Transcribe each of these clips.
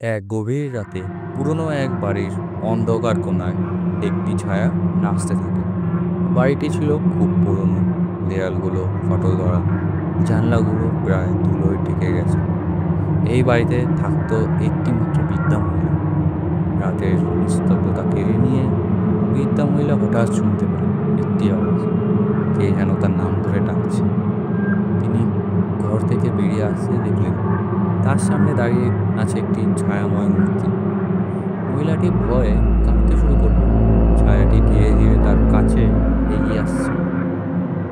এক গভীর রাতে পুরনো এক বাড়ির অন্ধকার কোণায় একটি ছায়া নাচতে থাকে। বাড়িটি ছিল খুব পুরনো, দেয়ালগুলো ফাটল ধরা, জানলাগুলো প্রায় ধুলোয় ঢেকে গেছে। এই বাড়িতে থাকতো একটি মাত্র বৃদ্ধা মহিলা। রাতের নিস্তব্ধতা কেড়ে নিয়ে বৃদ্ধা মহিলা হঠাৎ শুনতে পেলেন একটি আওয়াজ। কে যেন তার নাম ধরে ডাকছে। তিনি ঘর থেকে বেরিয়ে আসতে দেখলেন তার সামনে দাঁড়িয়ে আছে একটি ছায়াময় মূর্তি। মহিলাটি ভয়ে কাঁপতে শুরু করলো। ছায়াটি ধীরে ধীরে তার কাছে এগিয়ে আসছিল।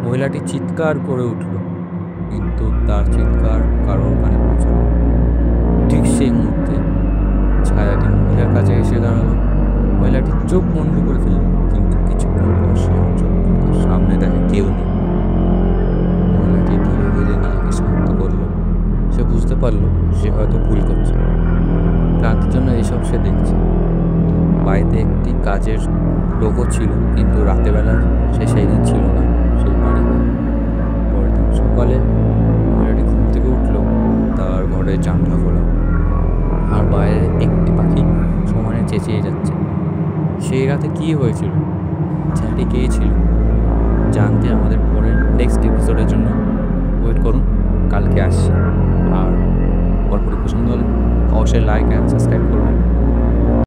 মহিলাটি চিৎকার করে উঠল, কিন্তু তার চিৎকার কারোর কানে পৌঁছালো না। ঠিক সেই মুহূর্তে ছায়াটি মহিলার কাছে এসে দাঁড়ালো। মহিলাটি চোখ বন্ধ করে ফেলল, কিন্তু কিছুক্ষণ পর সে চোখ খুলতে সামনে দেখে কেউ নেই। মহিলাটি ধীরে ধীরে নিজেকে শান্ত করলো। সে বুঝতে পারলো সে হয়তো ভুল করছে। ক্লান্তির জন্য এসব সে দেখছে। বাড়িতে একটি কাজের লোকও ছিল, কিন্তু রাতেবেলা সে সেই দিন ছিল না সেই বাড়িতে। পরের দিন সকালে মহিলাটি ঘুম থেকে উঠলো, তার ঘরের জানলা খোলা, আর বাইরে একটি পাখি সমানে চেঁচিয়ে যাচ্ছে। সেই রাতে কি হয়েছিল, ছায়াটি কে ছিল, জানতে আমাদের পরের নেক্সট এপিসোডের জন্য ওয়েট করুন। কালকে আসছি। আর গল্পটি পছন্দ হলে অবশ্যই লাইক অ্যান্ড সাবস্ক্রাইব করবেন।